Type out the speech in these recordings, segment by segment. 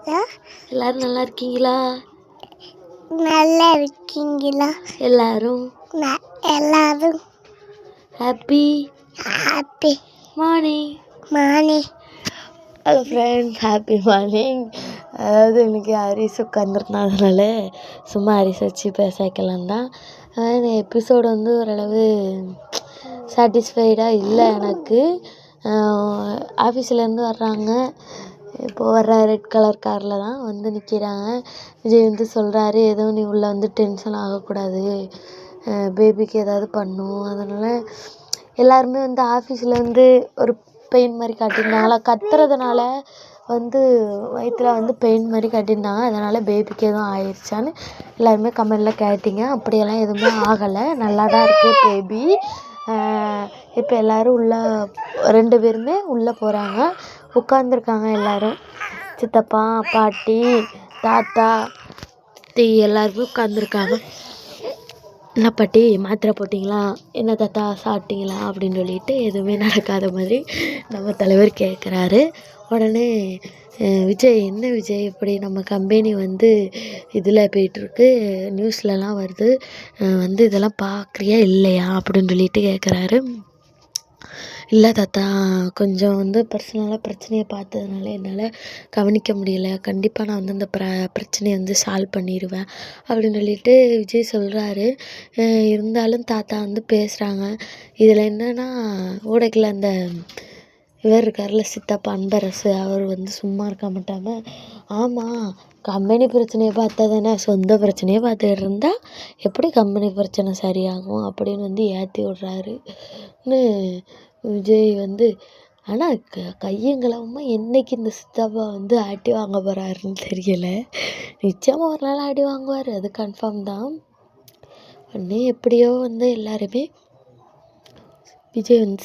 எல்லாரும் நல்லா இருக்கீங்களா? நல்லா இருக்கீங்களா? எல்லாரும் எல்லாரும் happy happy morning. Morning. Hello friends, happy morning. அதாவது இன்றைக்கி ஹரிஸ் உட்காந்துருந்ததுனால சும்மா ஹரிஸ் வச்சு பேச வைக்கலாம் தான். இந்த எபிசோடு வந்து ஓரளவு சாட்டிஸ்ஃபைடாக இல்லை எனக்கு. ஆஃபீஸ்லேருந்து வர்றாங்க. இப்போது வர்ற ரெட் கலர் காரில் தான் வந்து நிற்கிறாங்க. விஜய் வந்து சொல்கிறாரு, எதுவும் நீ உள்ளே வந்து டென்ஷன் ஆகக்கூடாது, பேபிக்கு ஏதாவது பண்ணும். அதனால் எல்லாருமே வந்து ஆஃபீஸில் வந்து ஒரு பெயின் மாதிரி காட்டியிருந்தாங்களா, கத்துறதுனால வந்து வயிற்றில் வந்து பெயின் மாதிரி காட்டியிருந்தாங்க. அதனால் பேபிக்கு எதுவும் ஆயிடுச்சான்னு எல்லாருமே கமெண்டில் கேட்டிங்க. அப்படியெல்லாம் எதுவுமே ஆகலை, நல்லா தான் இருக்குது பேபி. இப்போ எல்லோரும் உள்ளே 2 பேருமே உள்ளே போகிறாங்க. உட்காந்துருக்காங்க எல்லோரும், சித்தப்பா, பாட்டி, தாத்தா, சித்தி எல்லாருமே உட்காந்துருக்காங்க. என்ன பாட்டி மாத்திரை போட்டிங்களா, என்ன தாத்தா சாப்பிட்டீங்களா அப்படின்னு சொல்லிட்டு எதுவுமே நடக்காத மாதிரி நம்ம தலைவர் கேட்குறாரு. உடனே விஜய், என்ன விஜய் இப்படி நம்ம கம்பெனி வந்து இதில் போயிட்டுருக்கு, நியூஸ்லலாம் வருது, வந்து இதெல்லாம் பார்க்குறியா இல்லையா அப்படின்னு சொல்லிட்டு கேட்குறாரு. இல்லை தாத்தா, கொஞ்சம் வந்து பர்சனலாக பிரச்சனையை பார்த்ததுனால என்னால் கவனிக்க முடியல, கண்டிப்பாக நான் வந்து அந்த பிரச்சனையை வந்து சால்வ் பண்ணிடுவேன் அப்படின்னு சொல்லிட்டு விஜய் சொல்கிறாரு. இருந்தாலும் தாத்தா வந்து பேசுகிறாங்க. இதில் என்னென்னா, ஊடகத்தில் அந்த இவர் இருக்கார்ல, சித்தப்பா அன்பரசு, அவர் வந்து சும்மா இருக்க மாட்டாமல், ஆமாம் கம்பெனி பிரச்சனையை பார்த்தா தானே, சொந்த பிரச்சனையை பார்த்துக்கிட்டு இருந்தால் எப்படி கம்பெனி பிரச்சனை சரியாகும் அப்படின்னு வந்து ஏற்றி விட்றாரு. விஜய் வந்து, ஆனால் கையங்களவமாக என்றைக்கு இந்த சித்தப்பா வந்து அடி வாங்க போகிறாருன்னு தெரியலை. நிச்சயமாக ஒரு நாள் அடி வாங்குவார், அது கன்ஃபார்ம் தான். உடனே எப்படியோ வந்து எல்லாருமே விஜய் வந்து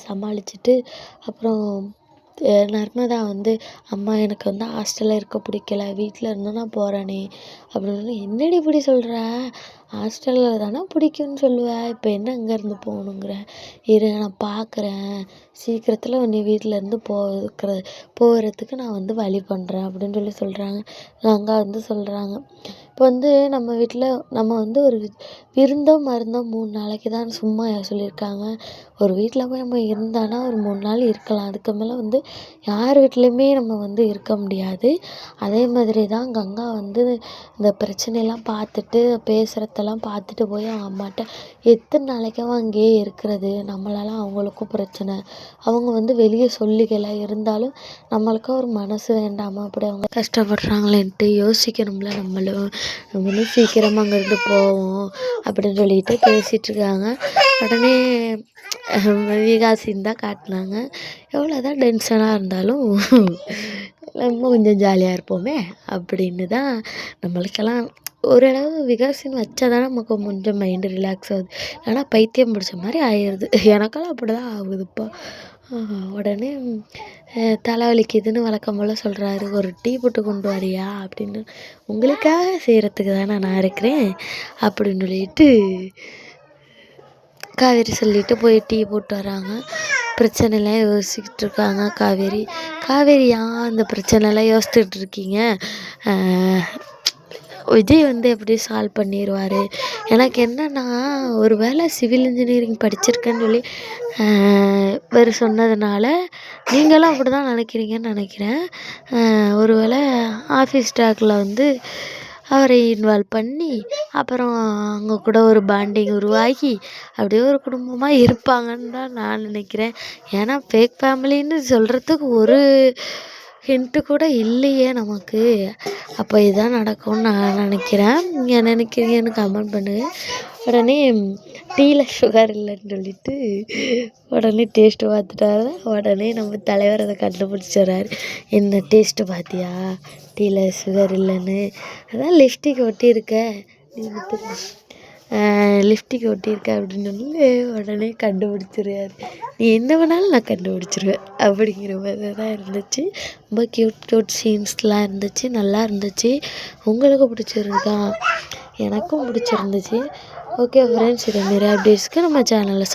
சமாளிச்சுட்டு அப்புறம் நர்மதா வந்து, அம்மா எனக்கு வந்து ஹாஸ்டலில் இருக்க பிடிக்கல, வீட்டில் இருந்து நான் போகிறேனே அப்படின்னு. என்னடி இப்படி சொல்கிற, ஹாஸ்டலில் தானே பிடிக்கும்னு சொல்லுவேன், இப்போ என்ன அங்கேருந்து போகணுங்கிற, இரு நான் பார்க்குறேன், சீக்கிரத்தில் நீ வீட்டிலேருந்து போகிறதுக்கு நான் வந்து வழி பண்ணுறேன் அப்படின்னு சொல்கிறாங்க. கங்கா வந்து சொல்கிறாங்க, இப்போ வந்து நம்ம வீட்டில் நம்ம வந்து ஒரு விருந்தோ மருந்தோ 3 நாளைக்கு தான் சும்மா சொல்லியிருக்காங்க. ஒரு வீட்டில் போய் நம்ம இருந்தானா ஒரு 3 நாள் இருக்கலாம், அதுக்கு மேலே வந்து யார் வீட்லேயுமே நம்ம வந்து இருக்க முடியாது. அதே மாதிரி தான் கங்கா வந்து இந்த பிரச்சனையெல்லாம் பார்த்துட்டு பேசுகிறதெல்லாம் பார்த்துட்டு போய் அவங்க அம்மாட்ட, எத்தனை நாளைக்காக அங்கேயே இருக்கிறது, நம்மளால அவங்களுக்கும் பிரச்சனை, அவங்க வந்து வெளியே சொல்லிக்கலை, இருந்தாலும் நம்மளுக்கும் ஒரு மனசு வேண்டாமா, அப்படி அவங்க கஷ்டப்படுறாங்களேன்ட்டு யோசிக்கணும்ல, நம்ம சீக்கிரமாக அங்கேருந்து போவோம் அப்படின்னு சொல்லிட்டு பேசிகிட்ருக்காங்க. உடனே விகாசின்னு தான் காட்டினாங்க. எவ்வளோ தான் டென்ஷனாக இருந்தாலும் நம்ம கொஞ்சம் ஜாலியாக இருப்போமே அப்படின்னு தான். நம்மளுக்கெல்லாம் ஓரளவு விகாசின்னு வச்சா தானே நமக்கு கொஞ்சம் மைண்டு ரிலாக்ஸ் ஆகுது, ஆனால் பைத்தியம் பிடிச்ச மாதிரி ஆயிடுது. எனக்கெல்லாம் அப்படி தான் ஆகுதுப்பா. உடனே தலைவலிக்குதுன்னு வழக்கம் போல் சொல்கிறாரு, ஒரு டீ போட்டு கொண்டு வரியா அப்படின்னு. உங்களுக்காக செய்கிறதுக்கு தானே நான் இருக்கிறேன் அப்படின்னு சொல்லிட்டு காவேரி சொல்லிட்டு போய் டீ போட்டு வராங்க. பிரச்சனைலாம் யோசிச்சுக்கிட்டு இருக்காங்க காவேரி ஏன் அந்த பிரச்சனைலாம் யோசிச்சுட்டு இருக்கீங்க, விஜய் வந்து எப்படி சால்வ் பண்ணிடுவார். எனக்கு என்னென்னா, ஒரு வேளை சிவில் இன்ஜினியரிங் படிச்சிருக்கேன்னு சொல்லி வேறு சொன்னதுனால நீங்களும் அப்படி தான் நினைக்கிறீங்கன்னு நினைக்கிறேன். ஒரு வேளை ஆஃபீஸ் ஸ்டாக்கில் வந்து அவரை இன்வால்வ் பண்ணி அப்புறம் அவங்க கூட ஒரு பாண்டிங் உருவாகி அப்படியே ஒரு குடும்பமாக இருப்பாங்கன்னு தான் நான் நினைக்கிறேன். ஏன்னா ஃபேக் ஃபேமிலின்னு சொல்கிறதுக்கு ஒரு ஹிண்ட்டு கூட இல்லையே நமக்கு. அப்போ இதுதான் நடக்கும்னு நான் நினைக்கிறேன். நீங்கள் நினைக்கிறீங்கன்னு கமெண்ட் பண்ணுங்கள். உடனே டீயில் சுகர் இல்லைன்னு சொல்லிட்டு உடனே டேஸ்ட்டு பார்த்துட்டாரு. உடனே நம்ம தலைவர் அதை கண்டுபிடிச்சிடுறாரு, என்ன டேஸ்ட்டு பார்த்தியா, டீயில் சுகர் இல்லைன்னு, அதான் லிப்ஸ்டிக் ஒட்டியிருக்க, நீ லிப்ஸ்டிக் ஒட்டியிருக்க அப்படின்னு சொல்லி உடனே கண்டுபிடிச்சிருவாரு. நீ என்ன வேணாலும் நான் கண்டுபிடிச்சிருவேன் அப்படிங்கிற மாதிரி தான் இருந்துச்சு. ரொம்ப க்யூட் சீன்ஸ்லாம் இருந்துச்சு, நல்லா இருந்துச்சு. உங்களுக்கு பிடிச்சிருக்கா? எனக்கும் பிடிச்சிருந்துச்சு. ஓகே ஃப்ரெண்ட்ஸ், இதை மாரி அப்டேட்ஸ்க்கு நம்ம சேனலை